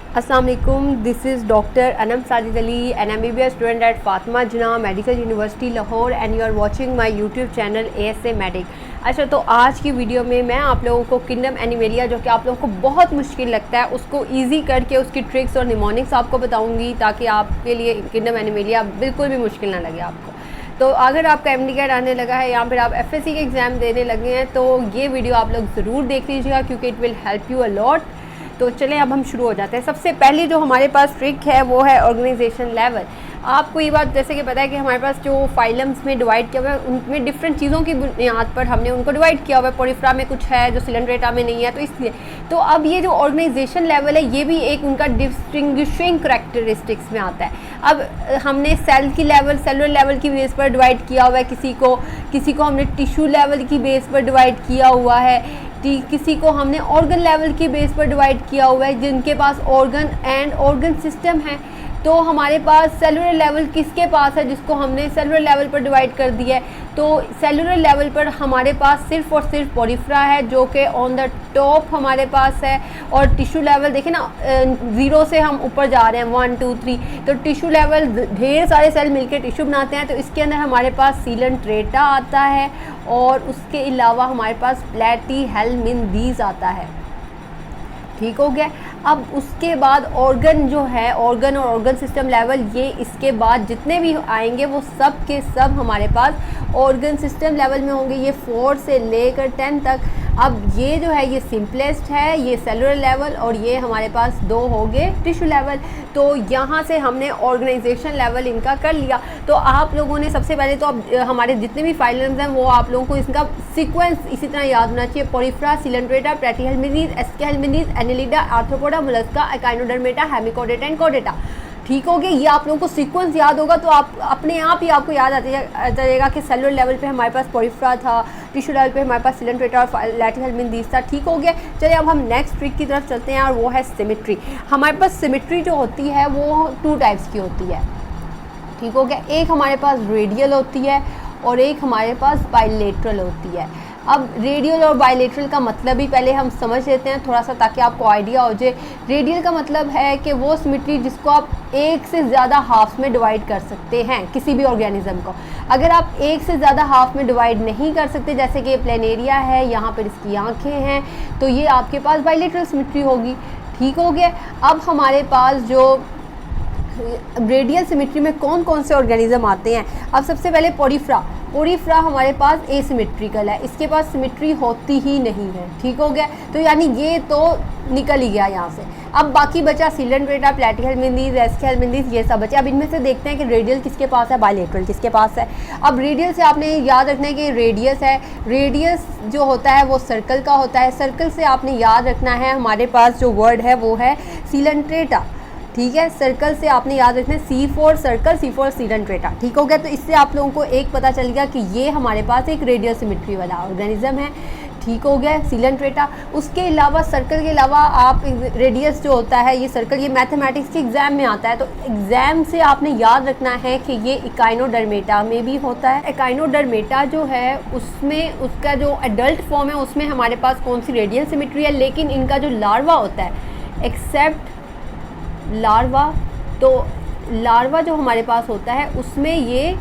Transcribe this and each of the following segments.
अस्सलाम वालेकुम, this is doctor Anam Sajid Ali, an MBBS student at Fatima Jinnah medical university Lahore and you are watching my YouTube channel ASA medic. अच्छा, तो आज की वीडियो में मैं आप लोगों को किंगडम एनिमेलिया जो कि आप लोगों को बहुत मुश्किल लगता है उसको ईजी करके उसकी ट्रिक्स और निमोनिक्स आपको बताऊँगी ताकि आपके लिए किंगडम एनिमेलिया बिल्कुल भी मुश्किल ना लगे आपको। तो अगर आपका MD कैट आने लगा है या फिर आप FSC के एग्ज़ाम देने लगे हैं तो ये वीडियो आप लोग ज़रूर देख लीजिएगा क्योंकि it will help you a lot. तो चलें अब हम शुरू हो जाते हैं। सबसे पहली जो हमारे पास ट्रिक है वो है ऑर्गेनाइजेशन लेवल। आपको ये बात जैसे कि पता है कि हमारे पास जो फाइलम्स में डिवाइड किया हुआ है उनमें डिफरेंट चीज़ों की बुनियाद पर हमने उनको डिवाइड किया हुआ है। पोरिफ्रा में कुछ है जो सिलेंड्रेटा में नहीं है, तो इसलिए तो अब ये जो ऑर्गेनाइजेशन लेवल है ये भी एक उनका डिस्टिंग्विशिंग करैक्टरिस्टिक्स में आता है। अब हमने सेल की लेवल सेलुलर लेवल की बेस पर डिवाइड किया हुआ है, किसी को हमने टिश्यू लेवल की बेस पर डिवाइड किया हुआ है, किसी को हमने ऑर्गन लेवल की बेस पर डिवाइड किया हुआ है जिनके पास ऑर्गन एंड ऑर्गन सिस्टम है। तो हमारे पास सेलुलर लेवल किसके पास है जिसको हमने सेलुलर लेवल पर डिवाइड कर दिया है। तो सेलुलर लेवल पर हमारे पास सिर्फ और सिर्फ पोरिफ्रा है जो कि ऑन द टॉप हमारे पास है। और टिश्यू लेवल देखें ना, 0 से हम ऊपर जा रहे हैं 1 2 3, तो टिश्यू लेवल ढेर सारे सेल मिलकर टिश्यू बनाते हैं। तो इसके अंदर हमारे पास सीलेंट्रेटा आता है और उसके अलावा हमारे पास प्लेटीहेल्मिन्थेस आता है। ठीक हो गया। अब उसके बाद ऑर्गन जो है, ऑर्गन और ऑर्गन सिस्टम लेवल, ये इसके बाद जितने भी आएंगे वो सब के सब हमारे पास ऑर्गन सिस्टम लेवल में होंगे। ये 4 से लेकर 10 तक। अब ये जो है ये सिंपलेस्ट है, ये सेलुलर लेवल, और ये हमारे पास 2 हो गए टिश्यू लेवल। तो यहाँ से हमने ऑर्गेनाइजेशन लेवल इनका कर लिया। तो आप लोगों ने सबसे पहले तो अब हमारे जितने भी फाइलम्स हैं वो आप लोगों को इसका सीक्वेंस इसी तरह याद होना चाहिए। Porifera, Coelenterata, Platyhelminthes, Aschelminthes, Annelida, Arthropoda, Mollusca, Echinodermata, Hemichordata and कोडेटा। ठीक हो गया। ये आप लोगों को सीक्वेंस याद होगा तो आप अपने आप ही आपको याद आ जाएगा कि सेलुलर लेवल पे हमारे पास पोरिफ्रा था, टिश्यू लेवल पे हमारे पास सिलेंड्रेटा और प्लेटीहेल्मिन्थेस था। ठीक हो गया। चलिए अब हम नेक्स्ट ट्रिक की तरफ चलते हैं और वो है सिमेट्री। हमारे पास सिमेट्री जो होती है वो 2 टाइप्स की होती है। ठीक हो गया। एक हमारे पास रेडियल होती है और एक हमारे पास बायलेटरल होती है। अब रेडियल और बायलेटरल का मतलब ही पहले हम समझ लेते हैं थोड़ा सा ताकि आपको आइडिया हो जाए। रेडियल का मतलब है कि वो सिमेट्री जिसको आप एक से ज़्यादा हाफ में डिवाइड कर सकते हैं किसी भी ऑर्गेनिज्म को। अगर आप एक से ज़्यादा हाफ में डिवाइड नहीं कर सकते, जैसे कि प्लेनेरिया है, यहाँ पर इसकी आँखें हैं, तो ये आपके पास बायलेटरल सिमेट्री होगी। ठीक हो गया। अब हमारे पास जो रेडियल सिमेट्री में कौन कौन से ऑर्गेनिज्म आते हैं। अब सबसे पहले पोरिफ्रा हमारे पास एसिमेट्रिकल है, इसके पास सिमेट्री होती ही नहीं है। ठीक हो गया। तो यानी ये तो निकल ही गया यहाँ से। अब बाकी बचा सिलेंड्रेटा, प्लेटीहेल्मिन्थेस, एस्केहेल्मिन्थेस, ये सब बचे। अब इनमें से देखते हैं कि रेडियल किसके पास है, बायलेटरल किसके पास है। अब रेडियल से आपने याद रखना है कि रेडियस है, रेडियस जो होता है वो सर्कल का होता है। सर्कल से आपने याद रखना है हमारे पास जो वर्ड है वो है सिलेंट्रेटा। ठीक है। सर्कल से आपने याद रखना है C4 सर्कल, C4 सिलेंट्रेटा। ठीक हो गया। तो इससे आप लोगों को एक पता चल गया कि ये हमारे पास एक रेडियल सिमेट्री वाला ऑर्गेनिज्म है। ठीक हो गया, सिलेंट्रेटा। उसके अलावा सर्कल के अलावा आप रेडियस जो होता है ये सर्कल, ये मैथमेटिक्स के एग्ज़ाम में आता है। तो एग्ज़ाम से आपने याद रखना है कि ये इकाइनोडर्मेटा में भी होता है। इकाइनोडर्मेटा जो है उसमें उसका जो एडल्ट फॉर्म है उसमें हमारे पास कौन सी रेडियल सिमेट्री है, लेकिन इनका जो लार्वा होता है एक्सेप्ट लार्वा, तो लार्वा जो हमारे पास होता है उसमें ये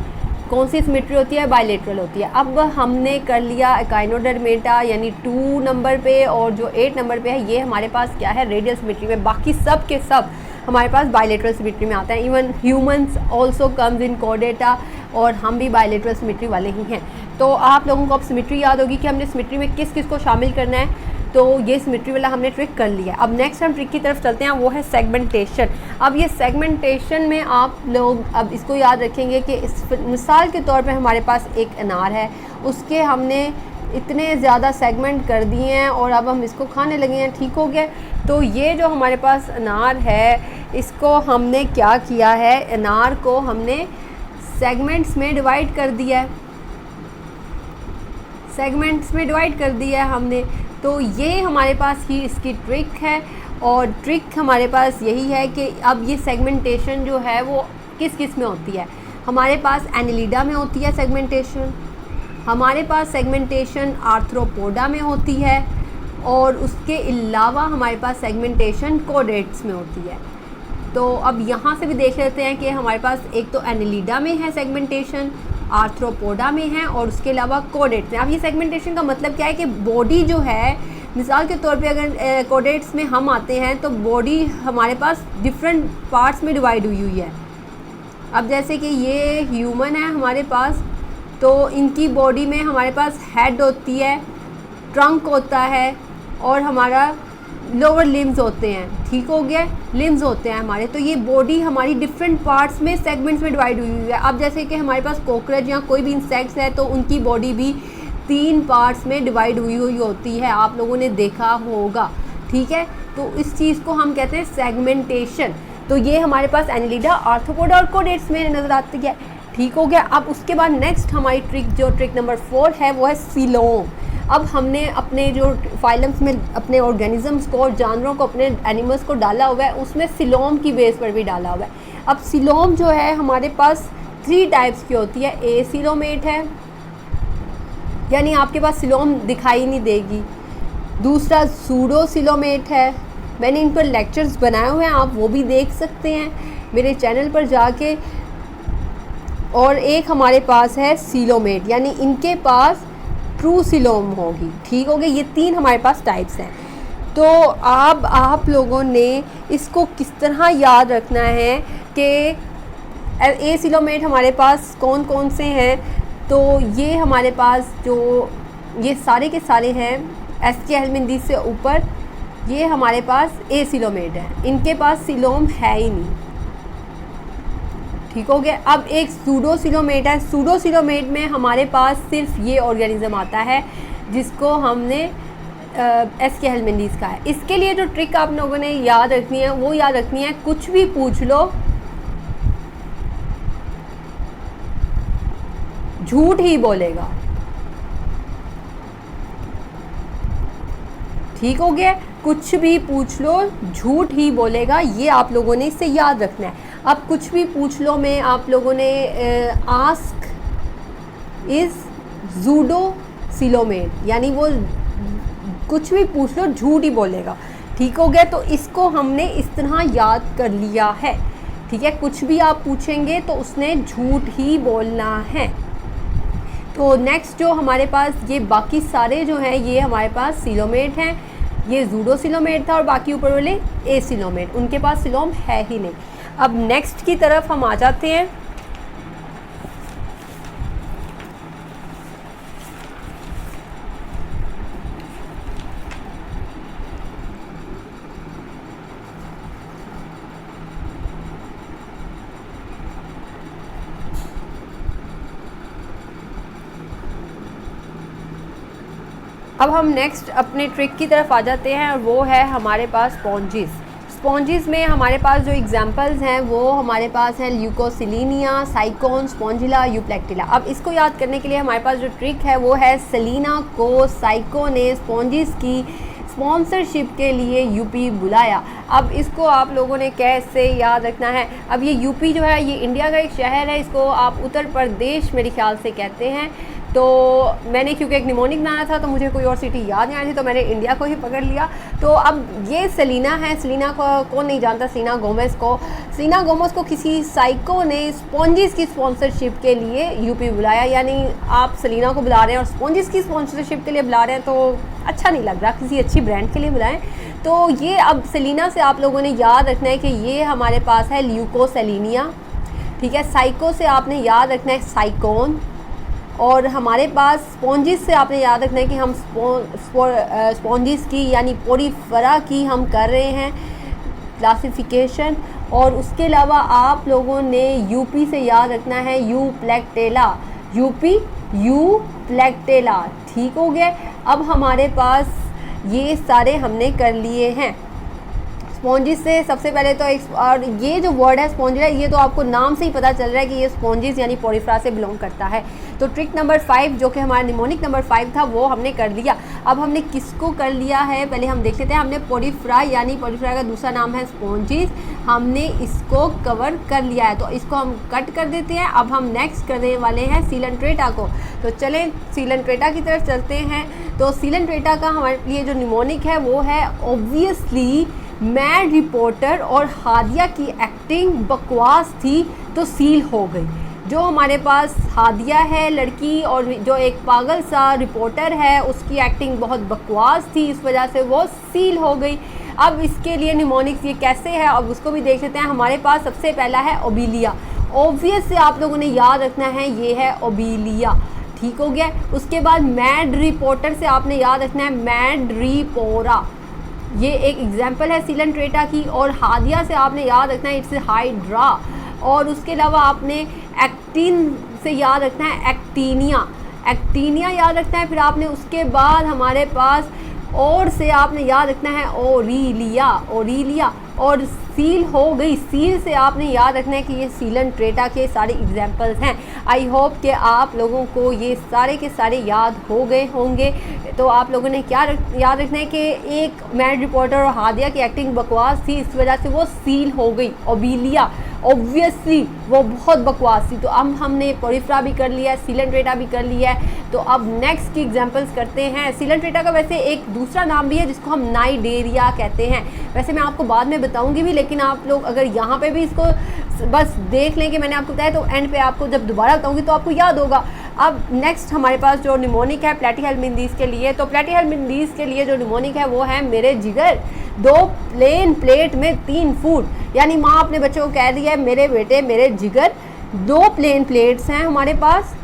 कौन सी सिमेट्री होती है, बायलेटरल होती है। अब हमने कर लिया इकाइनोडर्मेटा यानी 2 नंबर पे, और जो 8 नंबर पे है ये हमारे पास क्या है, रेडियल सिमेट्री में। बाकी सब के सब हमारे पास बायलेटरल सिमेट्री में आता है। Even humans also comes in कोडेटा, और हम भी बायलेटरल सिमेट्री वाले ही हैं। तो आप लोगों को अब सिमेट्री याद होगी कि हमने सिमेट्री में किस किस को शामिल करना है। तो ये सिमेट्री वाला हमने ट्रिक कर लिया। अब नेक्स्ट हम ट्रिक की तरफ चलते हैं, वो है सेगमेंटेशन। अब ये सेगमेंटेशन में आप लोग अब इसको याद रखेंगे कि इस मिसाल के तौर पे हमारे पास एक अनार है, उसके हमने इतने ज़्यादा सेगमेंट कर दिए हैं और अब हम इसको खाने लगे हैं। ठीक हो गया। तो ये जो हमारे पास अनार है इसको हमने क्या किया है, अनार को हमने सेगमेंट्स में डिवाइड कर दिया है, सेगमेंट्स में डिवाइड कर दिया है हमने। तो ये हमारे पास ही इसकी ट्रिक है, और ट्रिक हमारे पास यही है कि अब ये सेगमेंटेशन जो है वो किस किस में होती है। हमारे पास एनेलिडा में होती है सेगमेंटेशन, हमारे पास सेगमेंटेशन आर्थ्रोपोडा में होती है, और उसके अलावा हमारे पास सेगमेंटेशन कोडेट्स में होती है। तो अब यहाँ से भी देख लेते हैं कि हमारे पास एक तो एनिलिडा में है सेगमेंटेशन, आर्थ्रोपोडा में है और उसके अलावा कोडेट्स में। अब ये सेगमेंटेशन का मतलब क्या है कि बॉडी जो है, मिसाल के तौर पे अगर कोडेट्स में हम आते हैं तो बॉडी हमारे पास डिफरेंट पार्ट्स में डिवाइड हुई हुई है। अब जैसे कि ये ह्यूमन है हमारे पास, तो इनकी बॉडी में हमारे पास हेड होती है, ट्रंक होता है और हमारा लोअर लिम्स होते हैं, ठीक हो गया, लिम्स होते हैं हमारे। तो ये बॉडी हमारी डिफरेंट पार्ट्स में सेगमेंट्स में डिवाइड हुई हुई है। अब जैसे कि हमारे पास कॉकरोच या कोई भी इंसेक्ट्स है तो उनकी बॉडी भी 3 पार्ट्स में डिवाइड हुई हुई होती है, आप लोगों ने देखा होगा, ठीक है। तो इस चीज़ को हम कहते हैं सेगमेंटेशन। तो ये हमारे पास एनिलिडा, आर्थ्रोपोडा और कोडेट्स में नज़र आती है, ठीक हो गया। अब उसके बाद नेक्स्ट हमारी ट्रिक नंबर 4 है, वो है सीलोम। अब हमने अपने जो फाइलम्स में अपने ऑर्गेनिजम्स को और जानवरों को, अपने एनिमल्स को डाला हुआ है, उसमें सीलोम की बेस पर भी डाला हुआ है। अब सीलोम जो है हमारे पास 3 टाइप्स की होती है। एसीलोमेट है, यानी आपके पास सीलोम दिखाई नहीं देगी। दूसरा सूडोसीलोमेट है, मैंने इन पर लेक्चर्स बनाए हुए हैं, आप वो भी देख सकते हैं मेरे चैनल पर जाके। और एक हमारे पास है सीलोमेट, यानी इनके पास ट्रू सीलोम होगी, ठीक हो गया। ये 3 हमारे पास टाइप्स हैं। तो अब आप लोगों ने इसको किस तरह याद रखना है कि एसीलोमेट हमारे पास कौन कौन से हैं। तो ये हमारे पास जो ये सारे के सारे हैं एसके हेलमिंथीज से ऊपर, ये हमारे पास एसीलोमेट है, इनके पास सीलोम है ही नहीं, ठीक हो गया। अब एक सूडोसीलोमेट है, सूडोसीलोमेट में हमारे पास सिर्फ ये ऑर्गेनिज्म आता है जिसको हमने एसके हेलमिंथीज का है। इसके लिए जो ट्रिक आप लोगों ने याद रखनी है वो याद रखनी है, कुछ भी पूछ लो झूठ ही बोलेगा, ठीक हो गया। कुछ भी पूछ लो झूठ ही बोलेगा, ये आप लोगों ने इससे याद रखना है। अब कुछ भी पूछ लो में आप लोगों ने आस्क इज़ जूडोसीलोमेट, यानी वो कुछ भी पूछ लो झूठ ही बोलेगा, ठीक हो गया। तो इसको हमने इस तरह याद कर लिया है, ठीक है। कुछ भी आप पूछेंगे तो उसने झूठ ही बोलना है। तो नेक्स्ट जो हमारे पास ये बाकी सारे जो हैं ये हमारे पास सीलोमेट हैं, ये जूडोसीलोमेट था और बाकी ऊपर वाले एसीलोमेट, उनके पास सीलोम है ही नहीं। अब नेक्स्ट की तरफ हम आ जाते हैं। अब हम नेक्स्ट अपने ट्रिक की तरफ आ जाते हैं और वो है हमारे पास स्पॉन्जिस। स्पॉन्जिस में हमारे पास जो एग्जांपल्स हैं वो हमारे पास हैं ल्यूकोसिलीनिया, साइकोन, स्पॉन्जिला, यूप्लेक्टिला। अब इसको याद करने के लिए हमारे पास जो ट्रिक है वो है सेलिना को साइको ने स्पॉन्जिस की स्पॉन्सरशिप के लिए यूपी बुलाया। अब इसको आप लोगों ने कैसे याद रखना है। अब ये यूपी जो है ये इंडिया का एक शहर है, इसको आप उत्तर प्रदेश मेरे ख्याल से कहते हैं। तो मैंने क्योंकि एक निमोनिक बनाया था तो मुझे कोई और सिटी याद नहीं आ रही थी, तो मैंने इंडिया को ही पकड़ लिया। तो अब ये सेलिना है, सेलिना को कौन नहीं जानता, सेलिना गोमेज को। सेलिना गोमेज को किसी साइको ने स्पॉन्जिस की स्पॉन्सरशिप के लिए यूपी बुलाया, यानी आप सेलिना को बुला रहे हैं और स्पॉन्जिस की स्पॉन्सरशिप के लिए बुला रहे हैं तो अच्छा नहीं लग रहा, किसी अच्छी ब्रांड के लिए बुलाएं। तो ये अब सेलिना से आप लोगों ने याद रखना है कि ये हमारे पास है ल्यूकोसेलिनिया, ठीक है। साइको से आपने याद रखना है साइकोन, और हमारे पास स्पॉन्जिस से आपने याद रखना है कि हम स्पॉन्जिस की यानी पोरीफेरा की हम कर रहे हैं क्लासिफिकेशन। और उसके अलावा आप लोगों ने यूपी से याद रखना है यूप्लेक्टेला, यूपी यूप्लेक्टेला, ठीक हो गया। अब हमारे पास ये सारे हमने कर लिए हैं। स्पॉन्जिस से सबसे पहले तो एक, और ये जो वर्ड है स्पॉन्जिला, ये तो आपको नाम से ही पता चल रहा है कि ये स्पॉन्जिस यानी पोरीफेरा से बिलोंग करता है। तो ट्रिक नंबर 5 जो कि हमारा निमोनिक नंबर 5 था वो हमने कर लिया। अब हमने किसको कर लिया है पहले हम देख लेते हैं। हमने पोरीफ्रा यानी पोरीफ्रा का दूसरा नाम है स्पॉन्जिस, हमने इसको कवर कर लिया है, तो इसको हम कट कर देते हैं। अब हम नेक्स्ट करने वाले हैं सीलेंट्रेटा को, तो चलें सीलेंट्रेटा की तरफ चलते हैं। तो सीलेंट्रेटा का हमारे लिए जो निमोनिक है वो है ऑब्वियसली मैड रिपोर्टर और हादिया की एक्टिंग बकवास थी तो सील हो गई। जो हमारे पास हादिया है लड़की और जो एक पागल सा रिपोर्टर है उसकी एक्टिंग बहुत बकवास थी, इस वजह से वो सील हो गई। अब इसके लिए निमोनिक्स ये कैसे है अब उसको भी देख लेते हैं। हमारे पास सबसे पहला है ओबीलिया, ऑब्वियस से आप लोगों ने याद रखना है ये है ओबीलिया, ठीक हो गया। उसके बाद मैड रिपोर्टर से आपने याद रखना है मैड रिपोरा, ये एक एग्जाम्पल है सीलेंट्रेटा की। और हादिया से आपने याद रखना है इट्स हाइड्रा। और उसके अलावा आपने एक्टिन से याद रखना है एक्टीनिया, एक्टीनिया याद रखना है। फिर आपने उसके बाद हमारे पास और से आपने याद रखना है ओरीलिया, ओरीलिया। और सील हो गई, सील से आपने याद रखना है कि ये सीलेंट्रेटा के सारे एग्जाम्पल्स हैं। आई होप कि आप लोगों को ये सारे के सारे याद हो गए होंगे। तो आप लोगों ने क्या याद रखना है कि एक मैड रिपोर्टर और हादिया की एक्टिंग बकवास थी, इस वजह से वो सील हो गई। ओबीलिया ऑब्वियसली वो बहुत बकवास थी। तो अब हमने पोरीफ्रा भी कर लिया है, सीलेंट्रेटा भी कर लिया है। तो अब नेक्स्ट की एग्जांपल्स करते हैं। सीलेंट्रेटा का वैसे एक दूसरा नाम भी है जिसको हम नाइडेरिया कहते हैं, वैसे मैं आपको बाद में बताऊंगी भी, लेकिन आप लोग अगर यहाँ पे भी इसको बस देख लें कि मैंने आपको बताया तो एंड पे आपको जब दोबारा बताऊंगी तो आपको याद होगा। अब नेक्स्ट हमारे पास जो निमोनिक है प्लेटीहेल्मिन्थेस के लिए, तो प्लेटीहेल्मिन्थेस के लिए जो निमोनिक है वो है मेरे जिगर 2 प्लेन प्लेट में 3 फूड। यानी माँ अपने बच्चों को कह रही है मेरे बेटे मेरे जिगर 2 प्लेन प्लेट्स हैं हमारे पास,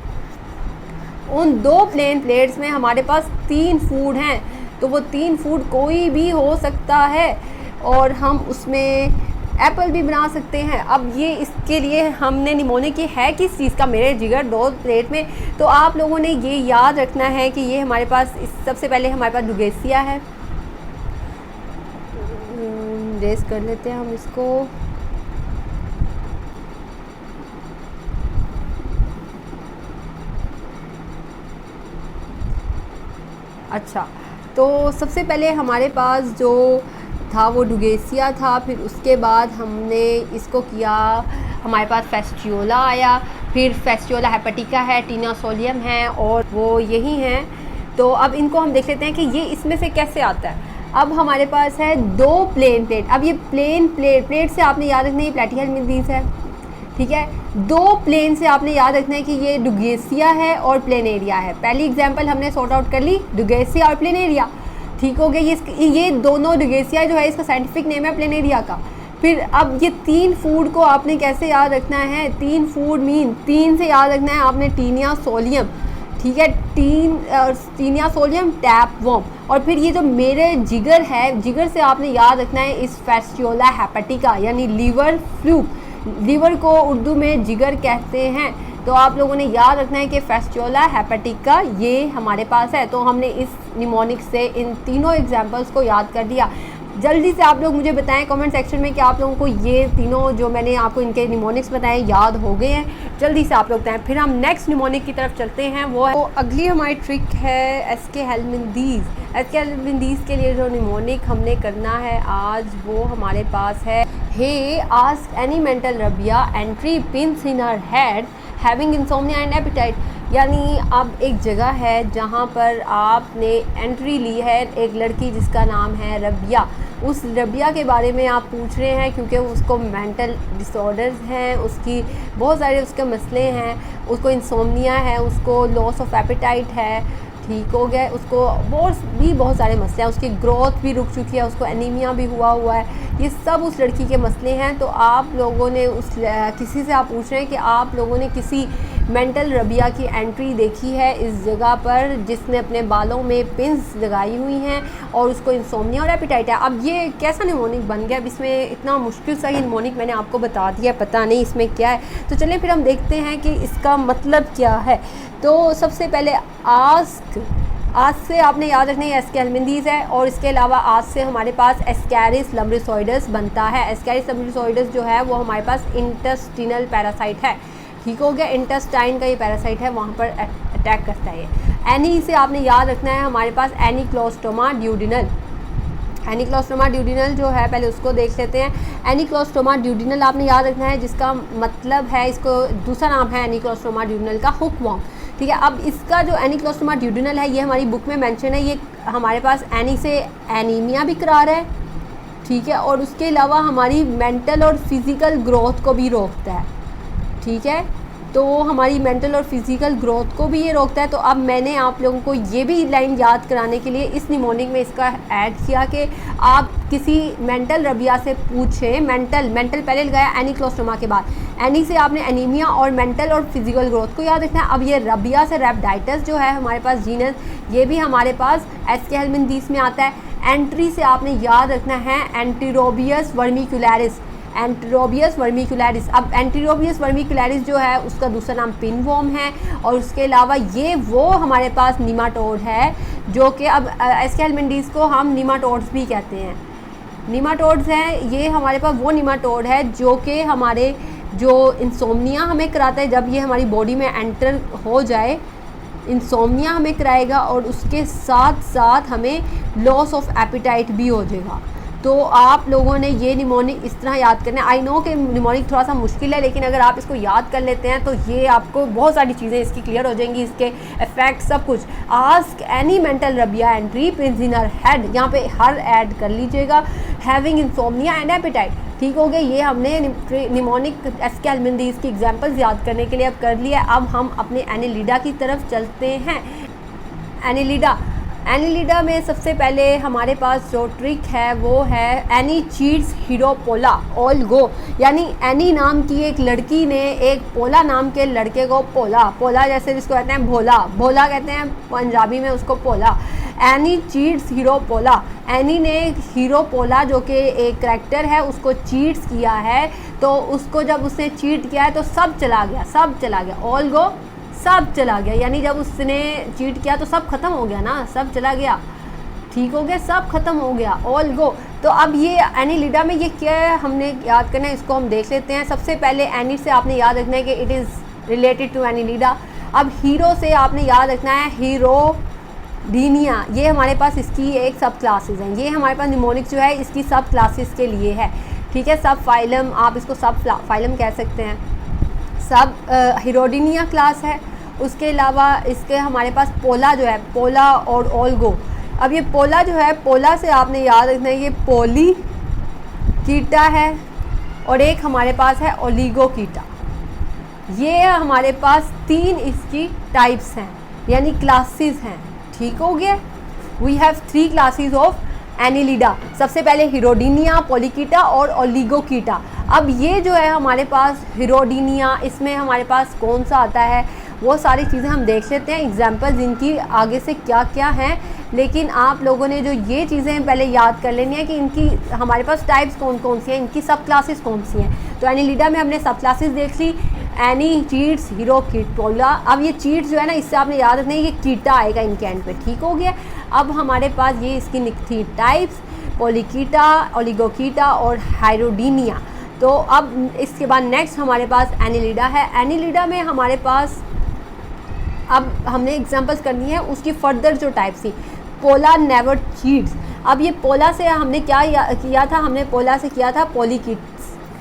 उन 2 प्लेन प्लेट्स में हमारे पास 3 फूड हैं। तो वो 3 फूड कोई भी हो सकता है और हम उसमें एप्पल भी बना सकते हैं। अब ये इसके लिए हमने निमोनिक की है किस चीज़ का, मेरे जिगर 2 प्लेट में। तो आप लोगों ने ये याद रखना है कि ये हमारे पास सबसे पहले हमारे पास डुगेसिया है, रेस कर लेते हैं हम इसको। अच्छा, तो सबसे पहले हमारे पास जो था वो डुगेसिया था, फिर उसके बाद हमने इसको किया, हमारे पास फेस्टियोला आया, फिर फेस्टियोला हेपेटिका है, टीना सोलियम है और वो यही हैं। तो अब इनको हम देख लेते हैं कि ये इसमें से कैसे आता है। अब हमारे पास है 2 प्लेन प्लेट। अब ये प्लेन प्लेट से आपने याद रखना है ये प्लेटीहेल्मिन्थेस है, ठीक है। 2 प्लेन से आपने याद रखना है कि ये डुगेसिया है और प्लेनेरिया है। पहली एग्जांपल हमने सॉर्ट आउट कर ली, डुगेसिया और प्लेनेरिया, ठीक हो गया। ये दोनों डुगेसिया जो है इसका साइंटिफिक नेम है प्लेनेरिया का। फिर अब ये 3 फूड को आपने कैसे याद रखना है, 3 फूड मीन 3 से याद रखना है आपने टीनिया सोलियम, ठीक है, टीनिया सोलियम टैप वर्म। और फिर ये जो मेरे जिगर है, जिगर से आपने याद रखना है इस फेस्टियोला हेपेटिका यानी लीवर फ्लूक, लीवर को उर्दू में जिगर कहते हैं। तो आप लोगों ने याद रखना है कि फेस्टियोला हेपेटिका ये हमारे पास है। तो हमने इस निमोनिक से इन तीनों एग्जाम्पल्स को याद कर दिया। जल्दी से आप लोग मुझे बताएं कमेंट सेक्शन में कि आप लोगों को ये तीनों जो मैंने आपको इनके निमोनिक्स बताए याद हो गए हैं। जल्दी से आप लोग बताएं। फिर हम नेक्स्ट निमोनिक की तरफ चलते हैं, वो है तो अगली हमारी ट्रिक है एसके हेल्मिन्थेस। एसके हेल्मिन्थेस के लिए जो निमोनिक हमने करना है आज वो हमारे पास है हे आस्क एनी मेंटल रबिया entry pins in her head having insomnia and appetite. यानी अब एक जगह है जहाँ पर आपने एंट्री ली है एक लड़की जिसका नाम है रबिया। उस रबिया के बारे में आप पूछ रहे हैं क्योंकि उसको मेंटल डिसऑर्डर्स हैं, उसकी बहुत सारे उसके मसले हैं, उसको इंसोम्निया है, उसको लॉस ऑफ एपेटाइट है, ठीक हो गया, उसको बहुत सारे मसले हैं, उसकी ग्रोथ भी रुक चुकी है, उसको एनीमिया भी हुआ है। ये सब उस लड़की के मसले हैं। तो आप लोगों ने किसी से आप पूछ रहे हैं कि आप लोगों ने किसी मेंटल रबिया की एंट्री देखी है इस जगह पर जिसने अपने बालों में पिंस लगाई हुई हैं और उसको इंसोम्निया और एपेटाइट है। अब ये कैसा निमोनिक बन गया, अब इसमें इतना मुश्किल सा ही निमोनिक मैंने आपको बता दिया, पता नहीं इसमें क्या है। तो चलिए फिर हम देखते हैं कि इसका मतलब क्या है। तो सबसे पहले आज से आपने याद रखना है एसके हेल्मिन्थेस है और इसके अलावा आज से हमारे पास एस्कैरिस लम्ब्रिसॉइडस बनता है। एस्कैरिस लम्ब्रिसॉइडस जो है वो हमारे पास इंटेस्टिनल पैरासाइट है, ठीक हो गया। इंटेस्टाइन का ये पैरासाइट है, वहाँ पर अटैक करता है ये। एनी से आपने याद रखना है हमारे पास एनिक्लोस्टोमा ड्यूडिनल। एनिक्लोस्टोमा ड्यूडिनल जो है पहले उसको देख लेते हैं। एनिक्लोस्टोमा ड्यूडिनल आपने याद रखना है, जिसका मतलब है, इसको दूसरा नाम है एनिक्लोस्टोमा ड्यूडिनल का, हुकवॉर्म। ठीक है, अब इसका जो एनिक्लोस्टोमा ड्यूडिनल है ये हमारी बुक में मेंशन है। ये हमारे पास एनी से एनीमिया भी करा रहा है, ठीक है, और उसके अलावा हमारी मेंटल और फिज़िकल ग्रोथ को भी रोकता है। ठीक है, तो हमारी मेंटल और फिज़िकल ग्रोथ को भी ये रोकता है। तो अब मैंने आप लोगों को ये भी लाइन याद कराने के लिए इस निमोनिक में इसका ऐड किया कि आप किसी मेंटल रबिया से पूछें। मेंटल पहले लगाया एनिक्लोस्टोमा के बाद, एनी से आपने एनीमिया और मेंटल और फिजिकल ग्रोथ को याद रखना है। अब ये रबिया से रैप्टाइटस जो है हमारे पास जीनस, ये भी हमारे पास एस्के हेलमिंथीस में आता है। एंट्री से आपने याद रखना है एंटीरोबियस वर्मिकुलरिस, एंटीरोबियस वर्मिकुलरिस। अब एंटीरोबियस वर्मिकुलरिस जो है उसका दूसरा नाम पिनवॉर्म है, और उसके अलावा ये वो हमारे पास निमाटोड है जो कि अब एस्के हेलमिंथीस को हम निमाटोड्स भी कहते हैं। निमाटोड्स हैं ये हमारे पास वो निमाटोड है जो कि हमारे जो इंसोम्निया हमें कराता है, जब ये हमारी बॉडी में एंटर हो जाए इंसोम्निया हमें कराएगा, और उसके साथ साथ हमें लॉस ऑफ एपिटाइट भी हो जाएगा। तो आप लोगों ने ये निमोनिक इस तरह याद करना है। आई नो कि निमोनिक थोड़ा सा मुश्किल है, लेकिन अगर आप इसको याद कर लेते हैं तो ये आपको बहुत सारी चीज़ें इसकी क्लियर हो जाएंगी, इसके इफेक्ट सब कुछ। आस्क एनी मेंटल रबिया entry pins in her head, यहाँ पे हर ऐड कर लीजिएगा। हैविंग इंसोम्निया एंड एपिटाइट, ठीक हो गया। ये हमने निमोनिक एस्के हेलमिंथीस की एग्जाम्पल्स याद करने के लिए अब कर लिया। अब हम अपने एनिलिडा की तरफ चलते हैं। एनिलिडा में सबसे पहले हमारे पास जो ट्रिक है वो है एनी चीट्स हीरोपोला ऑल गो, यानी एनी नाम की एक लड़की ने एक पोला नाम के लड़के को पोला जैसे जिसको कहते हैं भोला कहते हैं पंजाबी में उसको पोला। एनी चीट्स हीरोपोला, एनी ने हीरोपोला जो कि एक करैक्टर है उसको चीट्स किया है, तो उसको जब उसने चीट किया है तो सब चला गया। ऑल गो, सब चला गया, यानी जब उसने चीट किया तो सब खत्म हो गया ना, सब चला गया, ठीक हो गया, सब खत्म हो गया, ऑल गो। तो अब ये एनिलिडा में ये क्या है हमने याद करना है, इसको हम देख लेते हैं। सबसे पहले एनी से आपने याद रखना है कि it is related to Annelida. अब हीरो से आपने याद रखना है हीरोडीनिया, ये हमारे पास इसकी एक सब क्लासेस हैं। ये हमारे पास निमोनिक जो है इसकी सब क्लासेस के लिए है, ठीक है, सब फाइलम, आप इसको सब फाइलम कह सकते हैं। सब हीरोडीनिया क्लास है। उसके अलावा इसके हमारे पास पोला जो है, पोला और ऑलगो। अब ये पोला जो है, पोला से आपने याद रखना है ये पोली कीटा है, और एक हमारे पास है ओलिगो कीटा। ये हमारे पास 3 इसकी टाइप्स हैं, यानी क्लासेस हैं, ठीक हो गया। We have 3 classes of Annelida. सबसे पहले हीरोडीनिया, पोलीकीटा और ओलिगोकीटा। अब ये जो है हमारे पास हीरोडीनिया, इसमें हमारे पास कौन सा आता है वो सारी चीज़ें हम देख लेते हैं, एग्जाम्पल्स इनकी आगे से क्या क्या हैं। लेकिन आप लोगों ने जो ये चीज़ें पहले याद कर लेनी है कि इनकी हमारे पास टाइप्स कौन कौन सी हैं, इनकी सब क्लासेस कौन सी हैं। तो एनिलिडा में हमने सब क्लासेस देख ली, एनी, चीट्स, हीरो, कीट, पोला। अब ये चीट्स जो है ना, इससे आपने याद रखना है ये कीटा आएगा इनके एंड पे, ठीक हो गया। अब हमारे पास ये इसकी थी टाइप्स, पोलीकीटा, ओलिगोकीटा और हाइरोडीनिया। तो अब इसके बाद नेक्स्ट हमारे पास एनिलिडा है। एनिलिडा में हमारे पास अब हमने एग्जांपल्स करनी है उसकी फर्दर जो टाइप्स थी। पोला नेवर चीट्स। अब ये पोला से हमने क्या किया था, हमने पोला से किया था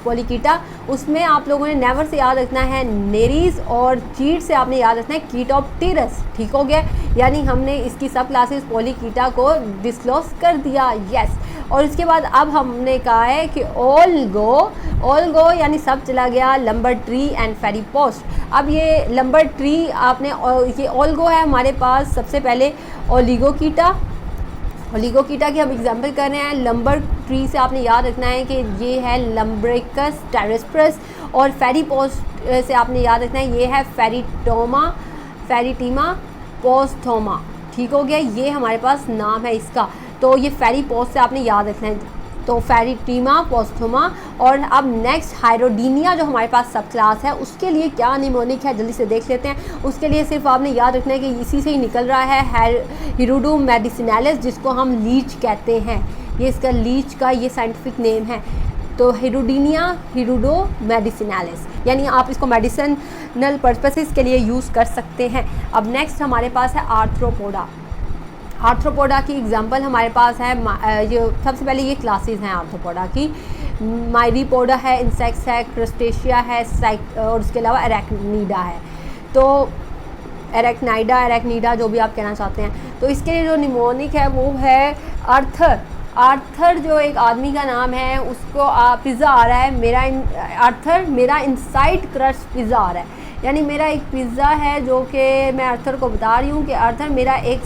पोलीकीटा। उसमें आप लोगों ने नेवर से याद रखना है नेरीज, और चीट से आपने याद रखना है कीटोप्टेरस, ठीक हो गया। यानी हमने इसकी सब क्लासेस पोलीकीटा को डिस्क्लोज कर दिया, यस। और इसके बाद अब हमने कहा है कि ऑल गो यानी सब चला गया, लंबर ट्री एंड फेरी पोस्ट। अब ये लंबर ट्री आपने, ये ऑल गो है हमारे पास सबसे पहले ओलिगोकीटा की हम एग्जाम्पल कर रहे हैं। लंबर ट्री से आपने याद रखना है कि ये है लम्ब्रेकस टेरेस्प्रस, और फेरी पोस्ट से आपने याद रखना है ये है फेरिटीमा पोस्थोमा, ठीक हो गया। ये हमारे पास नाम है इसका, तो ये फेरी पोस्ट से आपने याद रखना है, तो फेरिटीमा पोस्थोमा। और अब नेक्स्ट हाइरोडीनिया जो हमारे पास सब क्लास है, उसके लिए क्या निमोनिक है जल्दी से देख लेते हैं। उसके लिए सिर्फ आपने याद रखना है कि इसी से ही निकल रहा है हिरुडुम मेडिसिनालिस, जिसको हम लीच कहते हैं। ये इसका लीच का ये साइंटिफिक नेम है। तो हिरुडीनिया हिरुडो मेडिसिनालिस, यानी आप इसको मेडिसिनल पर्पसेस के लिए यूज़ कर सकते हैं। अब नेक्स्ट हमारे पास है आर्थ्रोपोडा। आर्थ्रोपोडा की एग्जांपल हमारे पास है, जो सबसे पहले ये क्लासेस हैं आर्थ्रोपोडा की। माइरीपोडा है, इंसेक्ट्स है, क्रस्टेशिया है, और उसके अलावा एरेक्निडा है। तो एरेक्निडा जो भी आप कहना चाहते हैं। तो इसके लिए जो निमोनिक है वो है आर्थर। आर्थर जो एक आदमी का नाम है, उसको पिज़्ज़ा आ रहा है आर्थर मेरा इनसाइड क्रस्ट पिज़्ज़ा आ रहा है, यानी मेरा एक पिज़्ज़ा है जो कि मैं आर्थर को बता रही हूँ कि आर्थर मेरा एक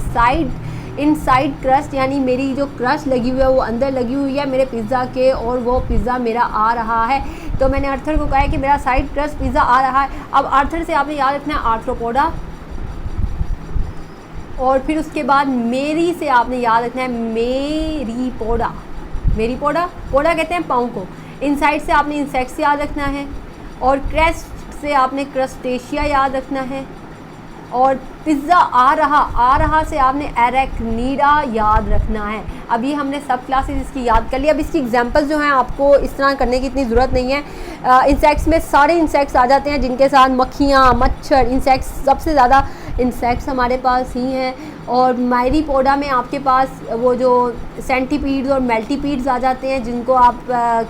इनसाइड क्रस्ट, यानी मेरी जो क्रस्ट लगी हुई है वो अंदर लगी हुई है मेरे पिज़्ज़ा के, और वो पिज़्ज़ा मेरा आ रहा है। तो मैंने आर्थर को कहा है कि मेरा साइड क्रस्ट पिज़्ज़ा आ रहा है। अब आर्थर से आपने याद रखना है आर्थ्रोपोडा, और फिर उसके बाद मेरी से आपने याद रखना है मेरीपोडा। पोडा कहते हैं पाँव को। इनसाइड से आपने इंसेक्ट्स याद रखना है, और क्रेस्ट से आपने क्रस्टेशिया याद रखना है, और पिज़्ज़ा आ रहा से आपने एरेक्निडा याद रखना है। अभी हमने सब क्लासेस इसकी याद कर ली। अब इसकी एग्जांपल्स जो हैं आपको इस तरह करने की इतनी ज़रूरत नहीं है। इंसेक्ट्स में सारे इंसेक्ट्स आ जाते हैं, जिनके साथ मक्खियाँ, मच्छर, इंसेक्ट्स, सबसे ज़्यादा इंसेक्ट्स हमारे पास ही हैं। और माइरीपोडा में आपके पास वो जो सेंटीपीड्स और मल्टीपीड्स आ जाते हैं, जिनको आप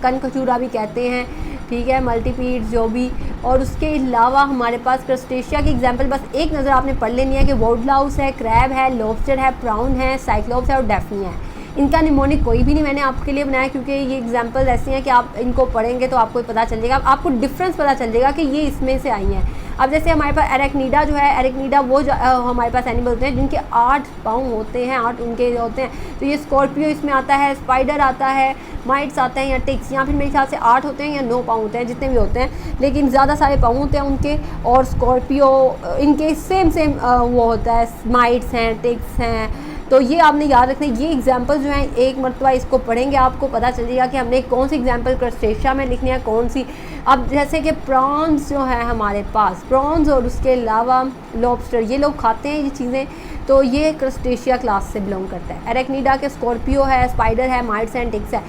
कनकचूरा भी कहते हैं, ठीक है, मल्टीपीड्स जो भी। और उसके अलावा हमारे पास क्रस्टेशिया की एग्जांपल बस एक नज़र आपने पढ़ लेनी है कि वोडलाउस है, क्रैब है, लॉबस्टर है, प्राउन है, साइक्लोप्स है और डेफनी है। इनका निमोनिक कोई भी नहीं मैंने आपके लिए बनाया, क्योंकि ये एग्जांपल ऐसी हैं कि आप इनको पढ़ेंगे तो आपको पता चल जाएगा, आपको डिफरेंस पता चल जाएगा कि ये इसमें से आई हैं। अब जैसे हमारे पास एरेक्निडा जो है, एरेक्निडा वो हमारे पास एनिमल होते हैं जिनके 8 पाँव होते हैं, 8 उनके होते हैं। तो ये स्कॉर्पियो इसमें आता है, स्पाइडर आता है, माइट्स आते हैं, या टिक्स, या फिर मेरे ख्याल से 8 होते हैं या 9 पाँव होते हैं, जितने भी होते हैं, लेकिन ज़्यादा सारे पाँव होते हैं उनके। और स्कॉर्पियो इनके सेम वो होता है, माइट्स हैं, टिक्स हैं। तो ये आपने याद रखना है। ये एग्जांपल जो हैं एक मरतबा इसको पढ़ेंगे आपको पता चल जाएगा कि हमने कौन सी एग्जांपल क्रस्टेशिया में लिखनी है, कौन सी। अब जैसे कि प्रॉन्स जो है हमारे पास, प्रॉन्स और उसके अलावा लॉबस्टर, ये लोग खाते हैं ये चीज़ें, तो ये क्रस्टेशिया क्लास से बिलोंग करता है। एरेक्निडा के स्कॉर्पियो है, स्पाइडर है, माइट्स एंड टिक्स है।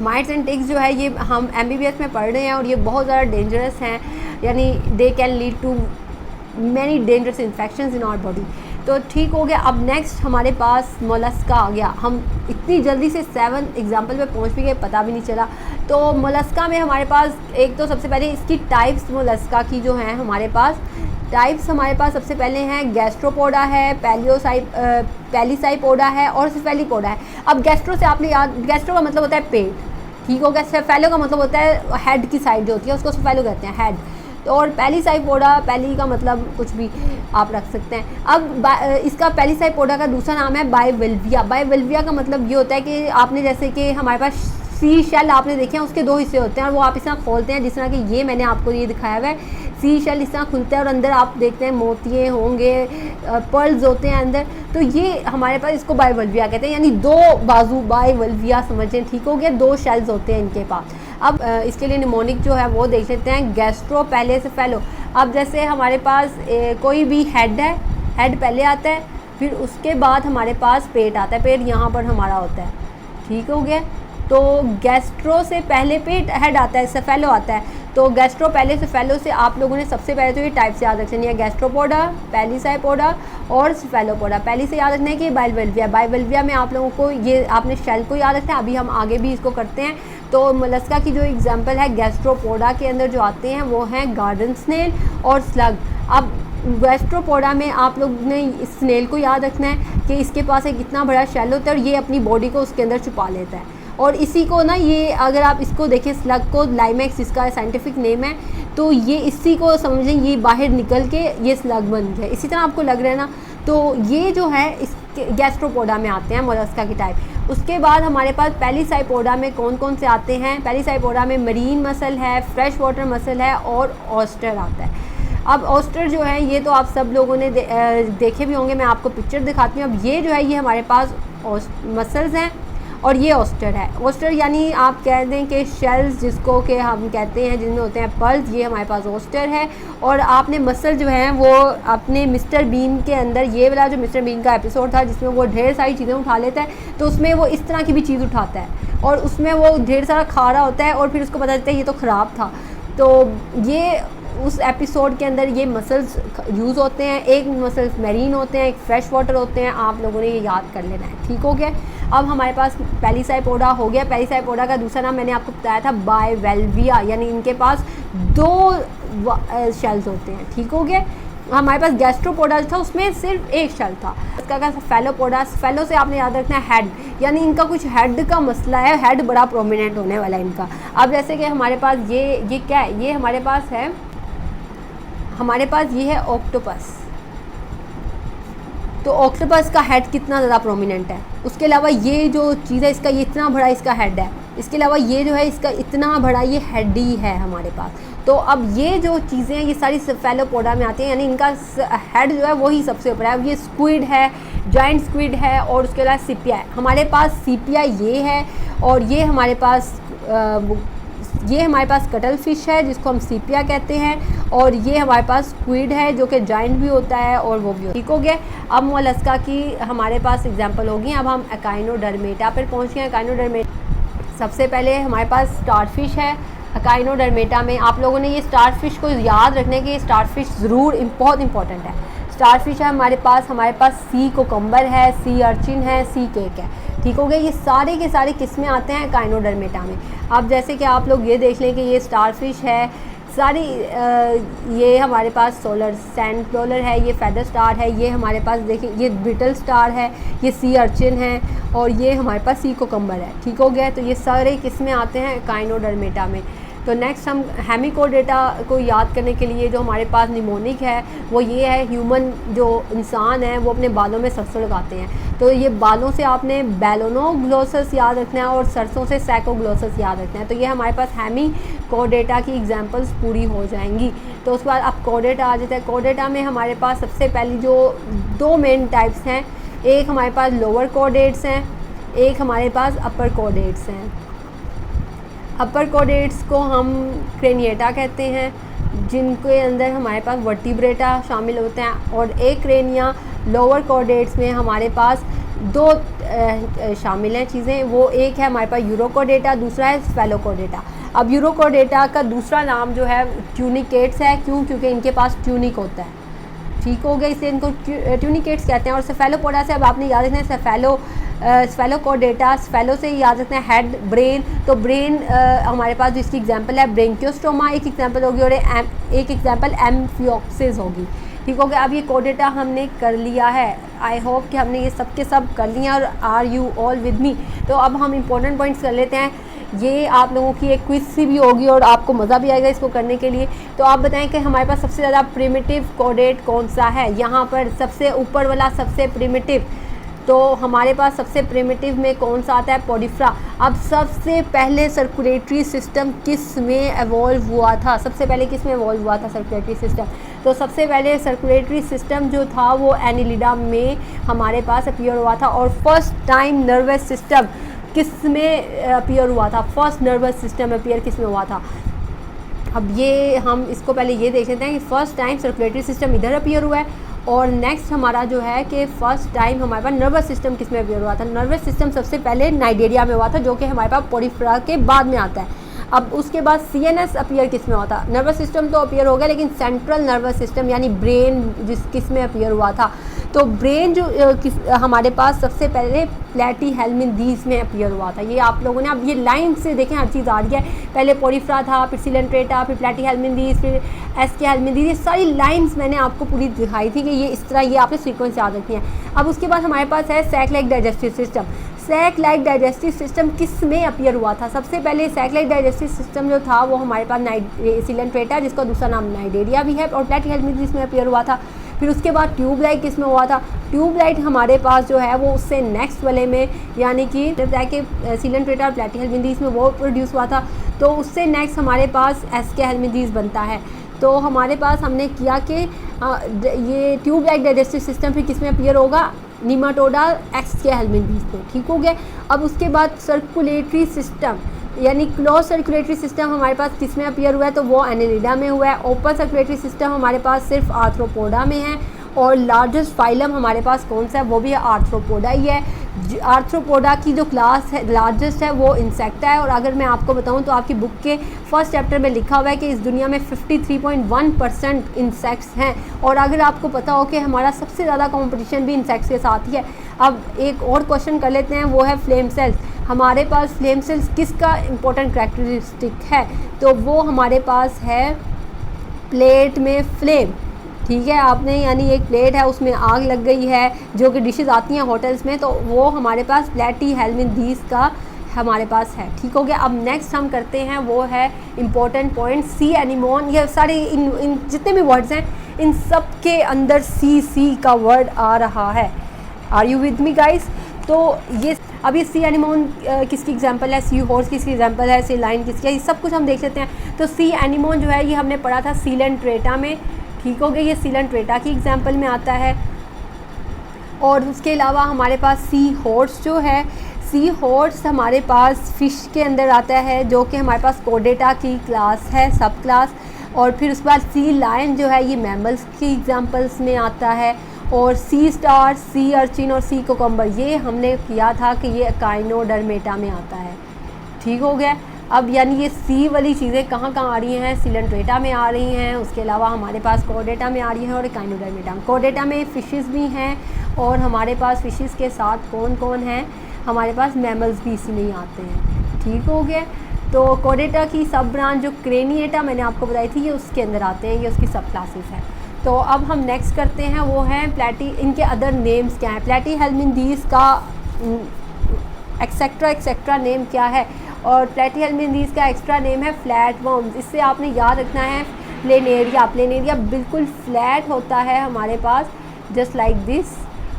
माइट्स एंड टिक्स जो है ये हम MBBS में पढ़ रहे हैं, और ये बहुत ज़्यादा डेंजरस हैं, यानी they can lead to many dangerous infections in our body. तो ठीक हो गया। अब नेक्स्ट हमारे पास मोलस्का आ गया। हम इतनी जल्दी से 7 एग्जाम्पल पे पहुंच भी गए, पता भी नहीं चला। तो मोलस्का में हमारे पास एक तो सबसे पहले इसकी टाइप्स मोलस्का की जो हैं हमारे पास टाइप्स, हमारे पास सबसे पहले हैं गैस्ट्रोपोडा है, पैलीसाइपोडा है और सिफेलिपोडा है। अब गैस्ट्रो से आपने याद, गैस्ट्रो का मतलब होता है पेट, ठीक हो गया। सेफेलो का मतलब होता है हेड की साइड जो होती है, उसको सेफेलो कहते हैं, हेड। तो और पैलीसाइपोडा, पैली का मतलब कुछ भी आप रख सकते हैं। अब इसका पैलीसाइपोडा का दूसरा नाम है बाइवल्विया। बाइवल्विया का मतलब ये होता है कि आपने जैसे कि हमारे पास सी शेल आपने देखे हैं, उसके 2 हिस्से होते हैं और वो आप इस तरह खोलते हैं, जिस तरह कि ये मैंने आपको ये दिखाया हुआ है। सी शेल इस तरह खुलता है और अंदर आप देखते हैं मोतिये होंगे, पर्ल्स होते हैं अंदर। तो ये हमारे पास इसको बाइवल्विया कहते हैं, यानी 2 बाजू, बाइवल्विया समझें, ठीक हो गया। 2 शेल्स होते हैं इनके पास। अब इसके लिए निमोनिक जो है वो देख लेते हैं, गैस्ट्रोपैलेसेफेलो। अब जैसे हमारे पास कोई भी हेड है, हेड पहले आता है, फिर उसके बाद हमारे पास पेट आता है, पेट यहाँ पर हमारा होता है, ठीक हो गया। तो गैस्ट्रो से पहले पेट, हेड आता है, सेफेलो आता है। तो गैस्ट्रोपैलेसेफेलो से आप लोगों ने सबसे पहले तो ये टाइप से याद रखनी है, गैस्ट्रोपोडा, पैलीसाइपोडा और सेफेलोपोडा। पहले से याद रखना है कि बाइवल्विया, बाइवल्विया में आप लोगों को ये आपने शेल को याद रखना है। अभी हम आगे भी इसको करते हैं। तो मोलस्का की जो एग्जांपल है गैस्ट्रोपोडा के अंदर जो आते हैं वो हैं गार्डन स्नेल और स्लग। अब गैस्ट्रोपोडा में आप लोग ने स्नेल को याद रखना है कि इसके पास एक इतना बड़ा शेल होता है और ये अपनी बॉडी को उसके अंदर छुपा लेता है। और इसी को ना, ये अगर आप इसको देखें, स्लग को, लाइमेक्स इसका साइंटिफिक नेम है, तो ये इसी को समझें, ये बाहर निकल के ये स्लग बन गया। इसी तरह आपको लग रहा है ना। तो ये जो है इस गैस्ट्रोपोडा में आते हैं मोलस्का की टाइप। उसके बाद हमारे पास पैलीसाइपोडा में कौन कौन से आते हैं? पैलीसाइपोडा में मरीन मसल है, फ्रेश वाटर मसल है और ऑस्टर आता है। अब ऑस्टर जो है ये तो आप सब लोगों ने देखे भी होंगे, मैं आपको पिक्चर दिखाती हूँ। अब ये जो है ये हमारे पास मसल्स हैं और ये ओस्टर है। ओस्टर यानी आप कह दें कि शेल्स जिसको कि हम कहते हैं जिनमें होते हैं पल्स, ये हमारे पास ओस्टर है। और आपने मसल जो है वो अपने मिस्टर बीन के अंदर, ये वाला जो मिस्टर बीन का एपिसोड था जिसमें वो ढेर सारी चीज़ें उठा लेता है, तो उसमें वो इस तरह की भी चीज़ उठाता है और उसमें वो ढेर सारा खा रहा होता है और फिर उसको पता चलता है ये तो ख़राब था। तो ये उस एपिसोड के अंदर ये मसल्स यूज़ होते हैं। एक मसल्स मैरीन होते हैं, एक फ्रेश वाटर होते हैं। आप लोगों ने ये याद कर लेना है, ठीक हो गया। अब हमारे पास पेलिसाइपोडा हो गया। पेलिसाइपोडा का दूसरा नाम मैंने आपको बताया था बाइवेल्विया, यानी इनके पास 2 शेल्स होते हैं, ठीक हो गया। हमारे पास गैस्ट्रोपोडा था, उसमें सिर्फ एक शेल था। इसका क्या फेलोपोडा, फेलो से आपने याद रखना है हेड, यानी इनका कुछ हेड का मसला है, हेड बड़ा प्रोमिनेंट होने वाला है इनका। अब जैसे कि हमारे पास ये क्या है, ये हमारे पास ये है ऑक्टोपस। तो ऑक्टोपस का हेड कितना ज़्यादा प्रोमिनेंट है। उसके अलावा ये जो चीज़ है इसका ये इतना बड़ा इसका हेड है। इसके अलावा ये जो है इसका इतना बड़ा ये हेड ही है हमारे पास। तो अब ये जो चीज़ें हैं ये सारी सेफेलोपोडा में आती हैं, यानी इनका हेड जो है वही सबसे ऊपर है। अब ये स्क्विड है, जाइंट स्क्विड है और उसके अलावा सीपिया है। हमारे पास सीपिया ये है और ये हमारे पास कटल फिश है जिसको हम सीपिया कहते हैं, और ये हमारे पास स्क्विड है जो कि जाइंट भी होता है और वो भी, ठीक हो गया। अब मोलस्का की हमारे पास एग्जांपल होगी। अब हम एकाइनोडर्मेटा पर पहुँच गए। एकाइनोडर्मेटा सबसे पहले हमारे पास स्टारफिश है। एकाइनोडर्मेटा में आप लोगों ने ये स्टारफिश को याद रखने के, स्टारफिश ज़रूर बहुत इंपॉर्टेंट है। स्टारफिश है हमारे पास सी कोकम्बर है, सी अर्चिन है, सी केक है, ठीक हो गया। ये सारे के सारे किस्में आते हैं एकाइनोडर्मेटा में। अब जैसे कि आप लोग ये देख लें कि ये स्टारफिश है सारी, ये हमारे पास सोलर सैंड डॉलर है, ये फेदर स्टार है, ये हमारे पास देखिए ये ब्रिटल स्टार है, ये सी अर्चिन है और ये हमारे पास सी कोकम्बर है, ठीक हो गया। तो ये सारे किस्में आते हैं एकाइनोडर्मेटा में। तो नेक्स्ट हम हेमिकोडेटा को याद करने के लिए जो हमारे पास निमोनिक है वो ये है, ह्यूमन जो इंसान है वो अपने बालों में सरसों लगाते हैं। तो ये बालों से आपने बेलोनोग्लोसस याद रखना है और सरसों से सैकोग्लोसस याद रखना है। तो ये हमारे पास हेमिकोडेटा की एग्जांपल्स पूरी हो जाएंगी। तो उसके बाद अब कोडेटा आ जाता है। कोडेटा में हमारे पास सबसे पहली जो 2 मेन टाइप्स हैं, एक हमारे पास लोअर कोडेट्स हैं, एक हमारे पास अपर कोडेट्स हैं। अपर कोडेट्स को हम क्रेनिएटा कहते हैं, जिनके अंदर हमारे पास वर्टिब्रेटा शामिल होते हैं, और एक क्रेनिया। लोअर कोडेट्स में हमारे पास 2 शामिल हैं चीज़ें, वो एक है हमारे पास यूरोकोडेटा, दूसरा है स्फेलोकोडेटा। अब यूरोकोडेटा का दूसरा नाम जो है ट्यूनिकेट्स है, क्योंकि इनके पास ट्यूनिक होता है, ठीक हो गया, इसलिए इनको ट्यूनिकेट्स कहते हैं। और सेफेलोपोडा से अब आपने याद रखना है स्फेलोकोडेटा, स्फेलो से याद रखना है हेड, ब्रेन। तो ब्रेन हमारे पास जिसकी एग्जांपल है ब्रेंकियोस्टोमा एक एग्जांपल होगी और एक एग्जांपल एम्फियोक्सिस होगी, ठीक हो गया। अब ये कोडेटा हमने कर लिया है। आई होप कि हमने ये सब के सब कर लिया और are you all with me. तो अब हम इंपॉर्टेंट पॉइंट्स कर लेते हैं। ये आप लोगों की एक क्विज सी भी होगी और आपको मज़ा भी आएगा इसको करने के लिए। तो आप बताएं कि हमारे पास सबसे ज़्यादा प्रिमिटिव कोडेट कौन सा है। यहाँ पर सबसे ऊपर वाला सबसे प्रिमिटिव, तो हमारे पास सबसे प्रिमिटिव में कौन सा आता है, पोडिफ्रा। अब सबसे पहले सर्कुलेटरी सिस्टम किस में एवॉल्व हुआ था, सबसे पहले किस में एवॉल्व हुआ था सर्कुलेटरी सिस्टम। तो सबसे पहले सर्कुलेटरी सिस्टम जो था वो एनिलिडा में हमारे पास अपीयर हुआ था। और फर्स्ट टाइम नर्वस सिस्टम किस में अपीयर हुआ था, फर्स्ट नर्वस सिस्टम अपीयर किस में हुआ था। अब ये हम इसको पहले ये देख लेते हैं कि फ़र्स्ट टाइम सर्कुलेटरी सिस्टम इधर अपीयर हुआ है, और नेक्स्ट हमारा जो है कि फ़र्स्ट टाइम हमारे पास नर्वस सिस्टम किस में अपीयर हुआ था। नर्वस सिस्टम सबसे पहले नाइजीरिया में हुआ था, जो कि हमारे पास पोडिफ्रा के बाद में आता है। अब उसके बाद CNS अपीयर किस में हुआ था। नर्वस सिस्टम तो अपीयर हो गया, लेकिन सेंट्रल नर्वस सिस्टम यानी ब्रेन किस में अपीयर हुआ था। तो ब्रेन जो हमारे पास सबसे पहले प्लैटीहेल्मिन्थेस में अपीयर हुआ था। ये आप लोगों ने अब ये लाइन से देखें, हर चीज़ आ रही है। पहले पोडिफ्रा था, फिर सिलेंट्रेटा, फिर प्लैटीहेल्मिन्थेस, फिर एस्के हेल्मिन्थेस। ये सारी लाइन्स मैंने आपको पूरी दिखाई थी कि ये इस तरह, ये आपने सीक्वेंस याद रखनी है। अब उसके बाद हमारे पास है sac like digestive system. Sac like digestive system किस में अपीयर हुआ था। सबसे पहले सैक लाइक डाइजेस्टिव सिस्टम जो था वो हमारे पास सिलेंट्रेटा, जिसका दूसरा नाम नाइजीरिया भी है, और प्लैटीहेल्मिन्थेस में अपीयर हुआ था। फिर उसके बाद ट्यूब लाइट किस में हुआ था। ट्यूब लाइट हमारे पास जो है वो उससे नेक्स्ट वाले में, यानी कि सिलेंट्रेटा और प्लैटीहेल्मिन्थेस में वो प्रोड्यूस हुआ था। तो उससे नेक्स्ट हमारे पास एस्के हेल्मिन्थेस बनता है। तो हमारे पास हमने किया कि ये ट्यूब लाइक डाइजेस्टिव सिस्टम फिर किस में अपीयर होगा, निमाटोडा एस्के हेलमिंथीज में, ठीक हो गया। अब उसके बाद सर्कुलेटरी सिस्टम यानी क्लोज सर्कुलेटरी सिस्टम हमारे पास किस में अपीयर हुआ है, तो वो एनेलिडा में हुआ है। ओपन सर्कुलेटरी सिस्टम हमारे पास सिर्फ आर्थ्रोपोडा में है, और लार्जेस्ट फाइलम हमारे पास कौन सा है, वो भी आर्थ्रोपोडा ही है। आर्थ्रोपोडा की जो क्लास है लार्जेस्ट है वो इंसेक्टा है। और अगर मैं आपको बताऊं तो आपकी बुक के फर्स्ट चैप्टर में लिखा हुआ है कि इस दुनिया में 53.1% इंसेक्ट्स हैं, और अगर आपको पता हो कि हमारा सबसे ज़्यादा कंपटीशन भी इंसेक्ट्स के साथ ही है। अब एक और क्वेश्चन कर लेते हैं, वो है फ्लेम सेल्स। हमारे पास फ्लेम सेल्स किसका इंपॉर्टेंट करैक्टरिस्टिक है, तो वो हमारे पास है प्लेट में फ्लेम, ठीक है। आपने यानी एक प्लेट है उसमें आग लग गई है, जो कि डिशेस आती हैं होटल्स में, तो वो हमारे पास प्लैटीहेल्मिन्थीज का हमारे पास है, ठीक हो गया। अब नेक्स्ट हम करते हैं वो है इम्पोर्टेंट पॉइंट सी एनिमोन। ये सारे इन जितने भी वर्ड्स हैं इन सब के अंदर सी का वर्ड आ रहा है। Are you with me guys? तो ये अब ये सी एनिमोन किसकी एग्जांपल है, सी हॉर्स किसकी एग्जांपल है, सी लाइन किसकी है, ये सब कुछ हम देख लेते हैं। तो सी एनिमोन जो है ये हमने पढ़ा था सीलेंट्रेटा में, ठीक हो गया। ये सीलेंट्रेटा की एग्जांपल में आता है। और उसके अलावा हमारे पास सी हॉर्स जो है, सी हॉर्स हमारे पास फ़िश के अंदर आता है, जो कि हमारे पास कोडेटा की क्लास है, सब क्लास। और फिर उसके बाद सी लायन जो है ये मैमल्स की एग्जांपल्स में आता है। और सी स्टार, सी अर्चिन और सी कोकम्बर ये हमने किया था कि ये काइनोडर्मेटा में आता है, ठीक हो गया। अब यानी ये सी वाली चीज़ें कहाँ आ रही हैं, सीलेंट्रेटा में आ रही हैं। उसके अलावा हमारे पास कोडेटा में आ रही हैं और काइनोडर्मेटा में। कोडेटा में फ़िशेस भी हैं, और हमारे पास फ़िशेस के साथ कौन कौन हैं, हमारे पास मैमल्स भी इसी में ही आते हैं, ठीक हो गया। तो कोडेटा की सब ब्रांच जो क्रेनिएटा मैंने आपको बताई थी ये उसके अंदर आते हैं, ये उसकी सब क्लासेस हैं। तो अब हम नेक्स्ट करते हैं वो हैं इनके अदर नेम्स क्या हैं। प्लैटीहेल्मिन्थीज का एक्सेट्रा नेम क्या है, और प्लैटीहेल्मिन्थीज का एक्स्ट्रा नेम है फ्लैट वर्म्स। इससे आपने याद रखना है प्लेनेरिया बिल्कुल फ्लैट होता है हमारे पास, जस्ट लाइक दिस,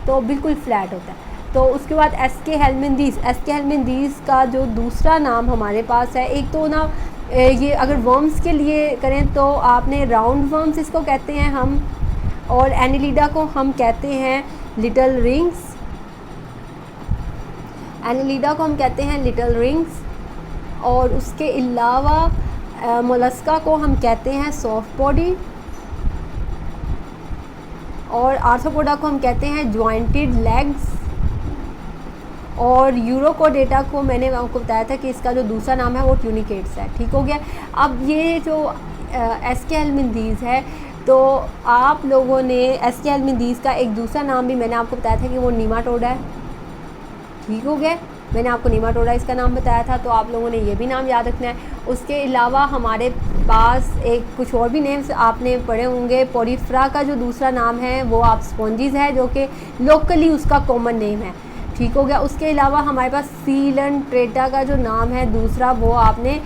तो बिल्कुल फ्लैट होता है। तो उसके बाद एस्के हेल्मिन्थीज का जो दूसरा नाम हमारे पास है, एक तो ना ये अगर वर्म्स के लिए करें तो आपने राउंड वर्म्स इसको कहते हैं हम, और एनेलिडा को हम कहते हैं लिटिल रिंग्स, एनेलिडा को हम कहते हैं लिटिल रिंग्स। और उसके अलावा मोलस्का को हम कहते हैं सॉफ्ट बॉडी, और आर्थ्रोपोडा को हम कहते हैं जॉइंटेड लेग्स। और यूरोकोडेटा को मैंने आपको बताया था कि इसका जो दूसरा नाम है वो ट्यूनिकेट्स है, ठीक हो गया। अब ये जो एस्के हेल्मिन्थीज है, तो आप लोगों ने एस्के हेल्मिन्थीज का एक दूसरा नाम भी मैंने आपको बताया था कि वो नीमाटोडा है, ठीक हो गया। मैंने आपको नीमाटोडा इसका नाम बताया था, तो आप लोगों ने ये भी नाम याद रखना है। उसके अलावा हमारे पास एक कुछ और भी नेम्स आपने पढ़े होंगे। पोरीफ्रा का जो दूसरा नाम है वो आप स्पॉन्जीज है, जो कि लोकली उसका कॉमन नेम है, ठीक हो गया। उसके अलावा हमारे पास सीलेंट्रेटा का जो नाम है दूसरा, वो आपने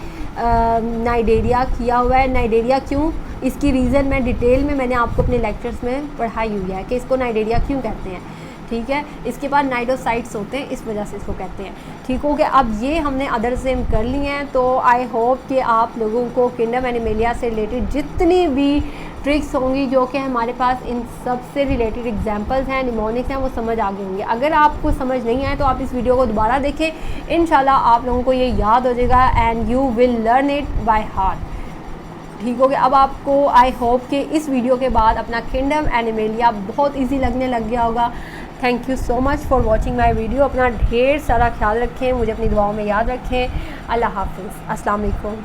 नाइडेरिया किया हुआ है। नाइडेरिया क्यों, इसकी रीज़न मैं डिटेल में मैंने आपको अपने लेक्चर्स में पढ़ाई हुई है कि इसको नाइडेरिया क्यों कहते हैं, ठीक है। इसके बाद नाइडोसाइट्स होते हैं, इस वजह से इसको कहते हैं, ठीक हो गया। अब ये हमने अदर सेम कर लिए हैं। तो आई होप कि आप लोगों को किंगडम एनिमेलिया से रिलेटेड जितनी भी ट्रिक्स होंगी, जो कि हमारे पास इन सब से रिलेटेड एग्जांपल्स हैं, निमोनिक्स हैं, वो समझ आ गए होंगे। अगर आपको समझ नहीं आए तो आप इस वीडियो को दोबारा देखें, इंशाल्लाह आप लोगों को ये याद हो जाएगा and you will learn it by heart, ठीक हो गया। अब आपको आई होप कि इस वीडियो के बाद अपना किंगडम एनिमेलिया बहुत ईजी लगने लग गया होगा। Thank you so much for watching my video. अपना ढेर सारा ख्याल रखें, मुझे अपनी दुआओं में याद रखें। अल्लाह हाफिज़, अस्सलाम वालेकुम।